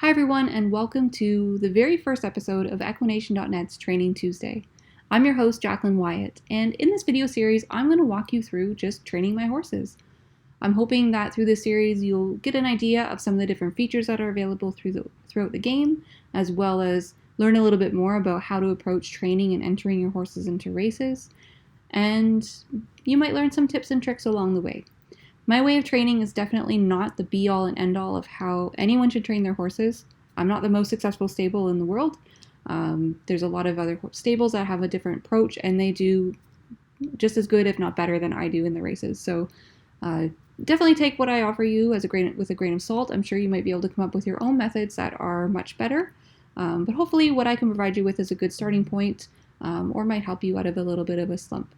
Hi everyone, and welcome to the very first episode of Equination.net's Training Tuesday. I'm your host, Jacklyn Wyatt, and in this video series, I'm going to walk you through just training my horses. I'm hoping that through this series, you'll get an idea of some of the different features that are available throughout the game, as well as learn a little bit more about how to approach training and entering your horses into races, and you might learn some tips and tricks along the way. My way of training is definitely not the be-all and end-all of how anyone should train their horses. I'm not the most successful stable in the world. There's a lot of other stables that have a different approach, and they do just as good, if not better, than I do in the races. So definitely take what I offer you with a grain of salt. I'm sure you might be able to come up with your own methods that are much better. But hopefully what I can provide you with is a good starting point, or might help you out of a little bit of a slump.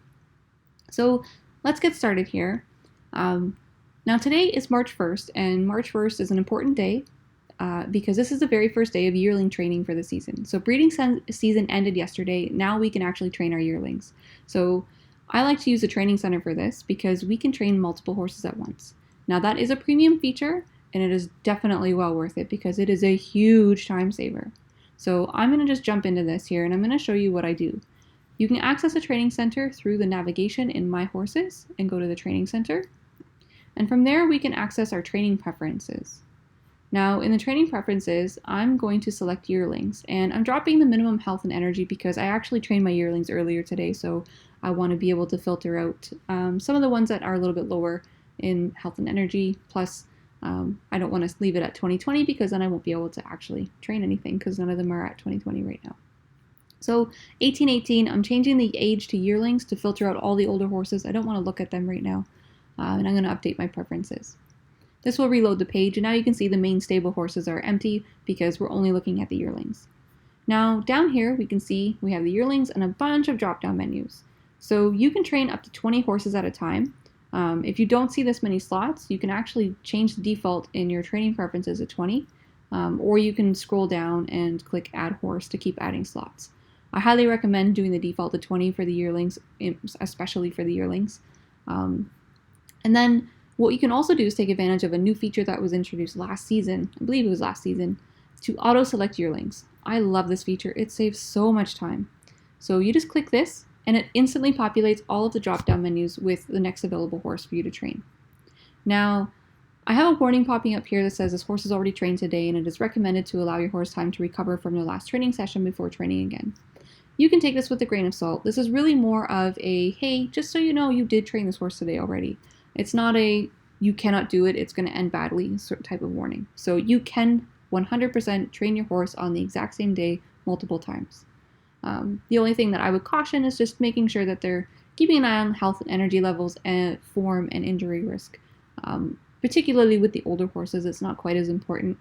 So let's get started here. Now today is March 1st, and March 1st is an important day because this is the very first day of yearling training for the season. So breeding season ended yesterday. Now we can actually train our yearlings. So I like to use a training center for this because we can train multiple horses at once. Now that is a premium feature, and it is definitely well worth it because it is a huge time saver. So I'm going to just jump into this here, and I'm going to show you what I do. You can access a training center through the navigation in My Horses and go to the training center. And from there, we can access our training preferences. Now, in the training preferences, I'm going to select yearlings, and I'm dropping the minimum health and energy because I actually trained my yearlings earlier today, so I want to be able to filter out some of the ones that are a little bit lower in health and energy. Plus, I don't want to leave it at 2020 because then I won't be able to actually train anything because none of them are at 2020 right now. So 1818, I'm changing the age to yearlings to filter out all the older horses. I don't want to look at them right now. And I'm going to update my preferences. This will reload the page, and now you can see the main stable horses are empty because we're only looking at the yearlings. Now down here we can see we have the yearlings and a bunch of drop-down menus. So you can train up to 20 horses at a time. If you don't see this many slots, you can actually change the default in your training preferences to 20, or you can scroll down and click Add Horse to keep adding slots. I highly recommend doing the default to 20 for the yearlings, especially for the yearlings. And then what you can also do is take advantage of a new feature that was introduced last season, I believe it was last season, to auto-select yearlings. I love this feature. It saves so much time. So you just click this, and it instantly populates all of the drop-down menus with the next available horse for you to train. Now, I have a warning popping up here that says this horse is already trained today, and it is recommended to allow your horse time to recover from their last training session before training again. You can take this with a grain of salt. This is really more of a, hey, just so you know, you did train this horse today already. It's not a, you cannot do it, it's going to end badly sort of type of warning. So you can 100% train your horse on the exact same day multiple times. The only thing that I would caution is just making sure that they're keeping an eye on health and energy levels and form and injury risk. Particularly with the older horses, it's not quite as important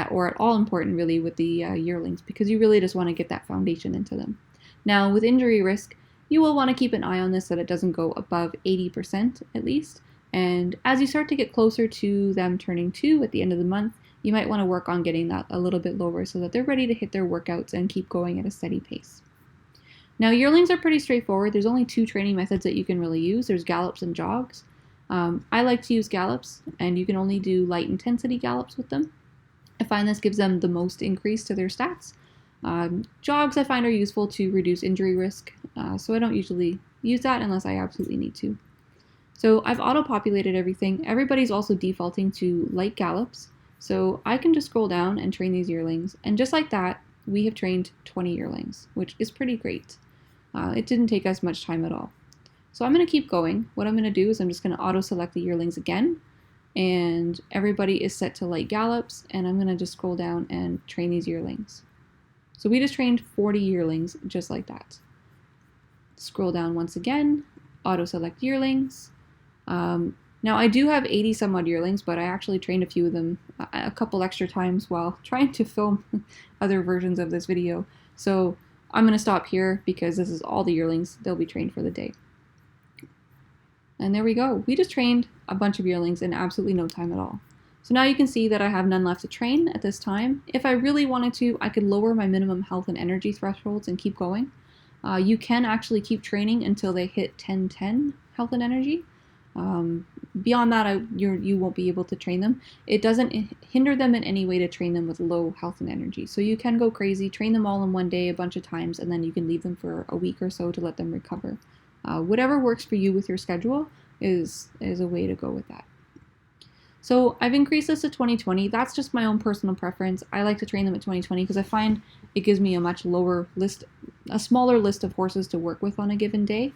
or at all important really with the yearlings because you really just want to get that foundation into them. Now with injury risk, you will want to keep an eye on this so that it doesn't go above 80% at least. And as you start to get closer to them turning 2 at the end of the month, you might want to work on getting that a little bit lower so that they're ready to hit their workouts and keep going at a steady pace. Now yearlings are pretty straightforward. There's only 2 training methods that you can really use. There's gallops and jogs. I like to use gallops, and you can only do light intensity gallops with them. I find this gives them the most increase to their stats. Jogs I find are useful to reduce injury risk, so I don't usually use that unless I absolutely need to. So I've auto-populated everything. Everybody's also defaulting to light gallops, so I can just scroll down and train these yearlings, and just like that, we have trained 20 yearlings, which is pretty great. It didn't take us much time at all. So I'm going to keep going. What I'm going to do is I'm just going to auto-select the yearlings again, and everybody is set to light gallops, and I'm going to just scroll down and train these yearlings. So we just trained 40 yearlings just like that. Scroll down once again, auto-select yearlings. Now I do have 80 some odd yearlings, but I actually trained a few of them a couple extra times while trying to film other versions of this video. So I'm going to stop here because this is all the yearlings. They'll be trained for the day. And there we go. We just trained a bunch of yearlings in absolutely no time at all. So now you can see that I have none left to train at this time. If I really wanted to, I could lower my minimum health and energy thresholds and keep going. You can actually keep training until they hit 1010 health and energy. Beyond that, you won't be able to train them. It doesn't hinder them in any way to train them with low health and energy. So you can go crazy, train them all in one day a bunch of times, and then you can leave them for a week or so to let them recover. Whatever works for you with your schedule is a way to go with that. So I've increased this to 2020. That's just my own personal preference. I like to train them at 2020 because I find it gives me a much lower list, a smaller list of horses to work with on a given day.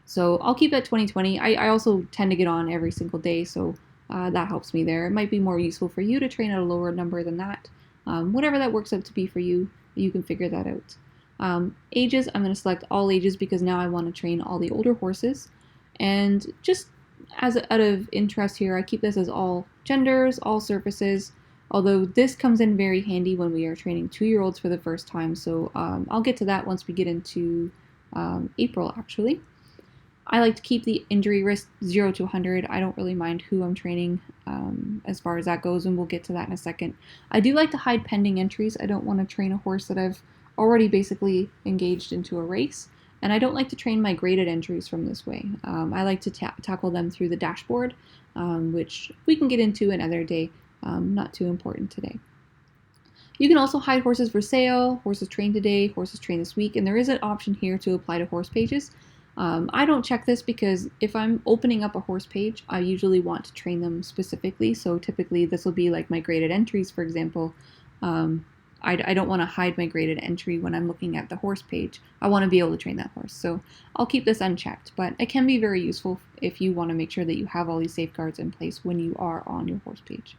So I'll keep it at 2020. I also tend to get on every single day, so that helps me there. It might be more useful for you to train at a lower number than that. Whatever that works out to be for you, you can figure that out. Ages, I'm going to select all ages because now I want to train all the older horses. And just out of interest here, I keep this as all genders, all surfaces, although this comes in very handy when we are training 2-year-olds for the first time. So I'll get to that once we get into April, actually. I like to keep the injury risk 0 to 100. I don't really mind who I'm training as far as that goes, and we'll get to that in a second. I do like to hide pending entries. I don't want to train a horse that I've already basically engaged into a race, and I don't like to train my graded entries from this way. I like to tackle them through the dashboard, which we can get into another day, not too important today. You can also hide horses for sale, horses trained today, horses trained this week, and there is an option here to apply to horse pages. I don't check this because if I'm opening up a horse page, I usually want to train them specifically. So typically this will be like my graded entries, for example. I don't want to hide my graded entry when I'm looking at the horse page. I want to be able to train that horse. So I'll keep this unchecked, but it can be very useful if you want to make sure that you have all these safeguards in place when you are on your horse page.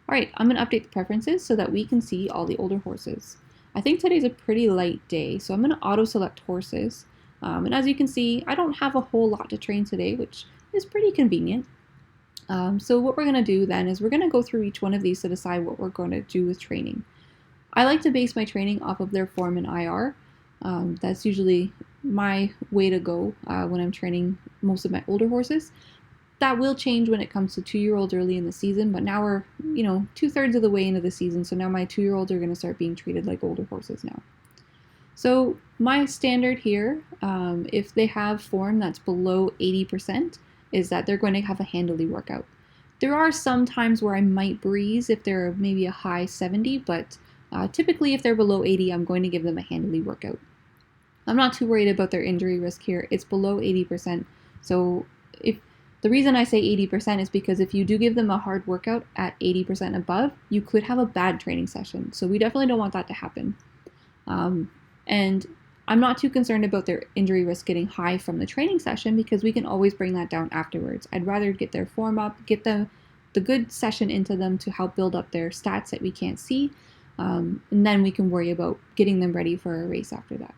All right, I'm going to update the preferences so that we can see all the older horses. I think today's a pretty light day, so I'm going to auto-select horses. And as you can see, I don't have a whole lot to train today, which is pretty convenient. So what we're going to do then is we're going to go through each one of these to decide what we're going to do with training. I like to base my training off of their form in IR. That's usually my way to go when I'm training most of my older horses. That will change when it comes to 2-year-olds early in the season, but now we're, 2/3 of the way into the season, so now my 2-year-olds are going to start being treated like older horses now. So my standard here, if they have form that's below 80%, is that they're going to have a handily workout. There are some times where I might breeze if they're maybe a high 70, but typically if they're below 80, I'm going to give them a handily workout. I'm not too worried about their injury risk here. It's below 80%. So the reason I say 80% is because if you do give them a hard workout at 80% above, you could have a bad training session. So we definitely don't want that to happen. And I'm not too concerned about their injury risk getting high from the training session because we can always bring that down afterwards. I'd rather get their form up, get the good session into them to help build up their stats that we can't see, and then we can worry about getting them ready for a race after that.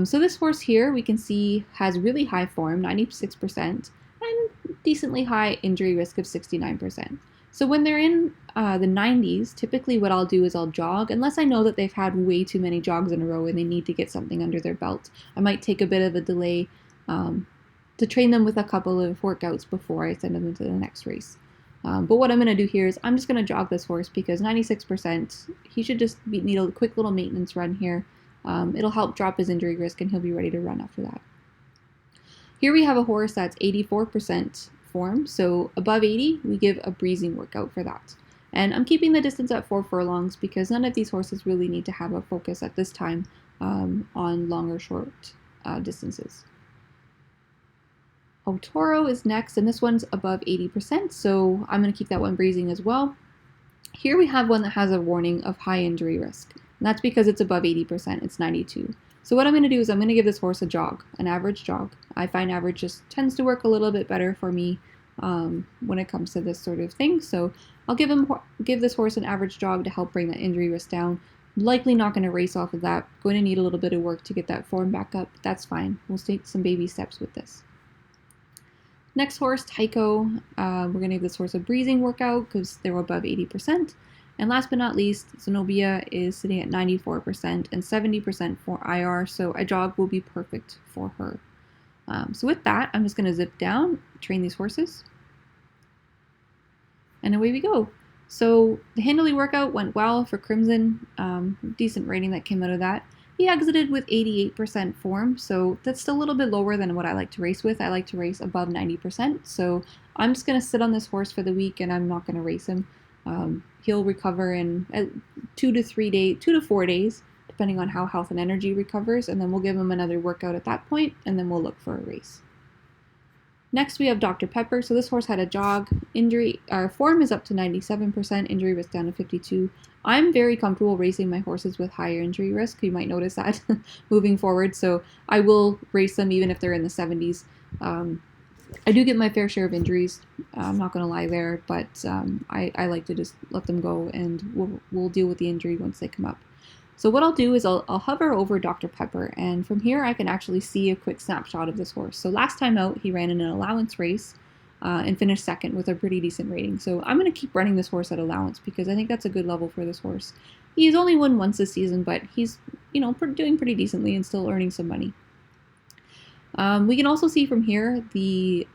So this horse here we can see has really high form, 96%, and decently high injury risk of 69%. So when they're in the 90s, typically what I'll do is I'll jog, unless I know that they've had way too many jogs in a row and they need to get something under their belt. I might take a bit of a delay to train them with a couple of workouts before I send them into the next race. But what I'm going to do here is I'm just going to jog this horse because 96%, he should just need a quick little maintenance run here. It'll help drop his injury risk and he'll be ready to run after that. Here we have a horse that's 84% form, so above 80, we give a breezing workout for that. And I'm keeping the distance at 4 furlongs because none of these horses really need to have a focus at this time on long or short distances. Toro is next, and this one's above 80%, so I'm going to keep that one breezing as well. Here we have one that has a warning of high injury risk, and that's because it's above 80%, it's 92. So what I'm going to do is I'm going to give this horse a jog, an average jog. I find average just tends to work a little bit better for me when it comes to this sort of thing. So I'll give this horse an average jog to help bring that injury risk down. Likely not going to race off of that. Going to need a little bit of work to get that form back up. That's fine. We'll take some baby steps with this. Next horse, Tycho. We're going to give this horse a breezing workout because they're above 80%. And last but not least, Zenobia is sitting at 94% and 70% for IR, so a jog will be perfect for her. So with that, I'm just going to zip down, train these horses, and away we go. So the handily workout went well for Crimson, decent rating that came out of that. He exited with 88% form, so that's still a little bit lower than what I like to race with. I like to race above 90%, so I'm just going to sit on this horse for the week and I'm not going to race him. He'll recover in 2 to 4 days, depending on how health and energy recovers, and then we'll give him another workout at that point, and then we'll look for a race. Next, we have Dr. Pepper. So this horse had a jog injury. Our form is up to 97%, injury risk down to 52. I'm very comfortable racing my horses with higher injury risk. You might notice that moving forward. So I will race them even if they're in the 70s. I do get my fair share of injuries. I'm not going to lie there, but I like to just let them go, and we'll deal with the injury once they come up. So what I'll do is I'll hover over Dr. Pepper, and from here I can actually see a quick snapshot of this horse. So last time out, he ran in an allowance race and finished second with a pretty decent rating. So I'm going to keep running this horse at allowance because I think that's a good level for this horse. He's only won once this season, but he's doing pretty decently and still earning some money. We can also see from here the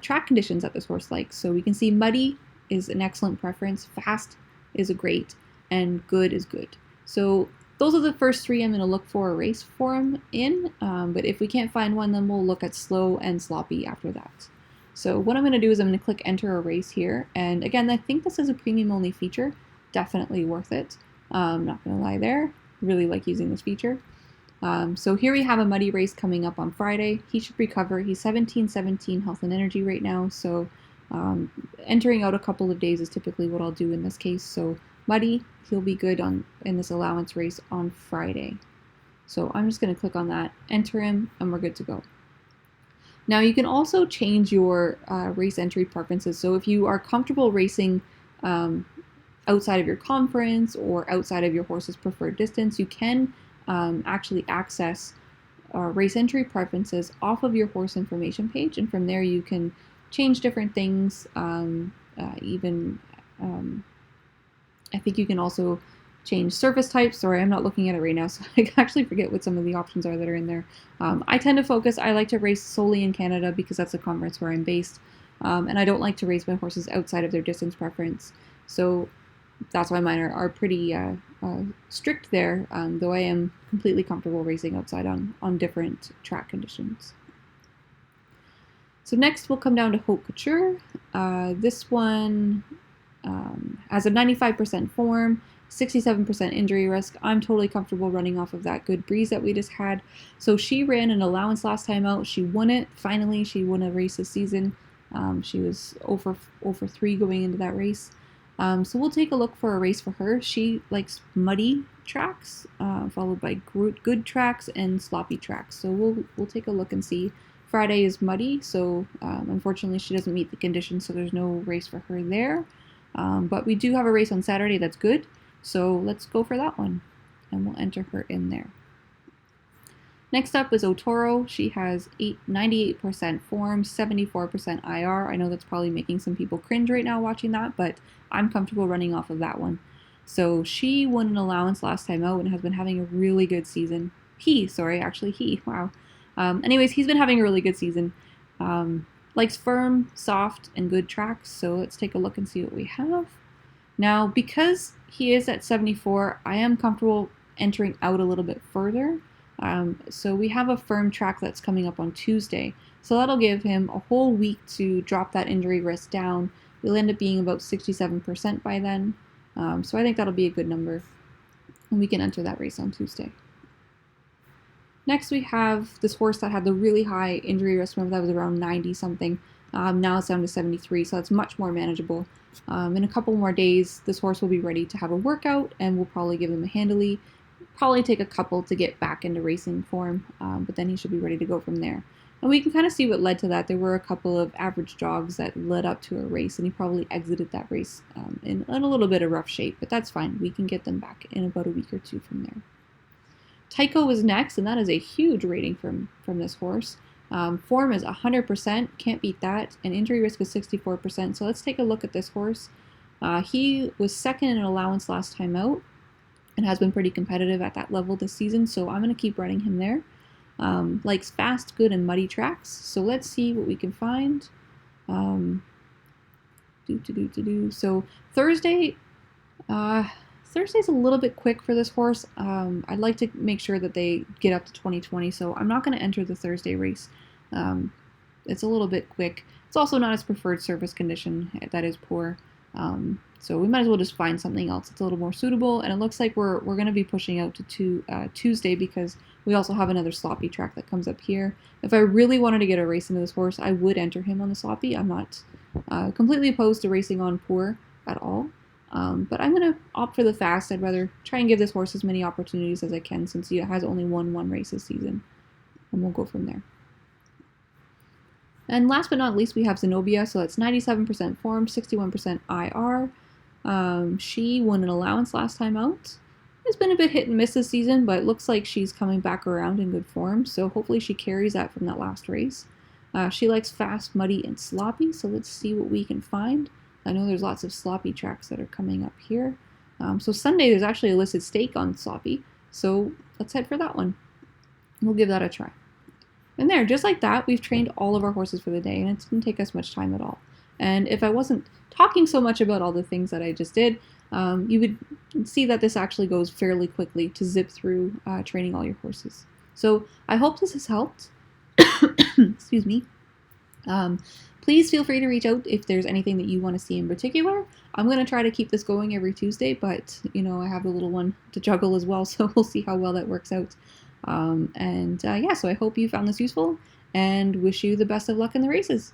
track conditions that this horse likes. So we can see muddy is an excellent preference, fast is a great, and good is good. So those are the first three I'm going to look for a race for him in, but if we can't find one, then we'll look at slow and sloppy after that. So what I'm going to do is I'm going to click enter a race here, and again, I think this is a premium only feature, definitely worth it. Not going to lie there, really like using this feature. So here we have a muddy race coming up on Friday. He should recover. He's 17-17 health and energy right now, so entering out a couple of days is typically what I'll do in this case. So muddy, he'll be good in this allowance race on Friday. So I'm just going to click on that, enter him, and we're good to go. Now you can also change your race entry preferences. So if you are comfortable racing outside of your conference or outside of your horse's preferred distance, you can actually access race entry preferences off of your horse information page, and from there you can change different things. I think you can also change surface types. Sorry, I'm not looking at it right now, so I actually forget what some of the options are that are in there. I tend to focus, I like to race solely in Canada because that's a conference where I'm based, and I don't like to race my horses outside of their distance preference. So that's why mine are pretty strict there, though I am completely comfortable racing outside on different track conditions. So next we'll come down to Haute Couture. This one has a 95% form, 67% injury risk. I'm totally comfortable running off of that good breeze that we just had. So she ran an allowance last time out. She won it. Finally, she won a race this season. She was over 3 going into that race. So we'll take a look for a race for her. She likes muddy tracks, followed by good tracks and sloppy tracks. So we'll take a look and see. Friday is muddy, so unfortunately she doesn't meet the conditions, so there's no race for her there. But we do have a race on Saturday that's good, so let's go for that one, and we'll enter her in there. Next up is Otoro. She has 98% form, 74% IR. I know that's probably making some people cringe right now watching that, but I'm comfortable running off of that one. So she won an allowance last time out and has been having a really good season. Wow. Anyways, he's been having a really good season. Likes firm, soft, and good tracks. So let's take a look and see what we have. Now, because he is at 74, I am comfortable entering out a little bit further. So we have a firm track that's coming up on Tuesday. So that'll give him a whole week to drop that injury risk down. We'll end up being about 67% by then. So I think that'll be a good number. And we can enter that race on Tuesday. Next, we have this horse that had the really high injury risk. Remember, that was around 90 something. Now it's down to 73, so that's much more manageable. In a couple more days, this horse will be ready to have a workout, and we'll probably give him a handily. Probably take a couple to get back into racing form, but then he should be ready to go from there. And we can kind of see what led to that. There were a couple of average jogs that led up to a race, and he probably exited that race in a little bit of rough shape, but that's fine. We can get them back in about a week or two from there. Tycho is next, and that is a huge rating from this horse. Form is 100%, can't beat that, and injury risk is 64%. So let's take a look at this horse. He was second in allowance last time out and has been pretty competitive at that level this season, so I'm going to keep running him there. Likes fast, good, and muddy tracks. So let's see what we can find. So Thursday, Thursday's a little bit quick for this horse. I'd like to make sure that they get up to 2020, so I'm not going to enter the Thursday race. It's a little bit quick. It's also not his preferred surface condition. That is poor. So we might as well just find something else that's a little more suitable. And it looks like we're going to be pushing out to Tuesday because we also have another sloppy track that comes up here. If I really wanted to get a race into this horse, I would enter him on the sloppy. I'm not completely opposed to racing on poor at all. But I'm going to opt for the fast. I'd rather try and give this horse as many opportunities as I can since he has only won one race this season. And we'll go from there. And last but not least, we have Zenobia. So that's 97% form, 61% IR. She won an allowance last time out. It's been a bit hit and miss this season, but it looks like she's coming back around in good form. So hopefully she carries that from that last race. She likes fast, muddy, and sloppy. So let's see what we can find. I know there's lots of sloppy tracks that are coming up here. So Sunday, there's actually a listed stake on sloppy. So let's head for that one. We'll give that a try. And there, just like that, we've trained all of our horses for the day, and it didn't take us much time at all. And if I wasn't talking so much about all the things that I just did, you would see that this actually goes fairly quickly to zip through training all your horses. So I hope this has helped. Excuse me. Please feel free to reach out if there's anything that you want to see in particular. I'm going to try to keep this going every Tuesday, but, I have the little one to juggle as well, so we'll see how well that works out. So I hope you found this useful and wish you the best of luck in the races.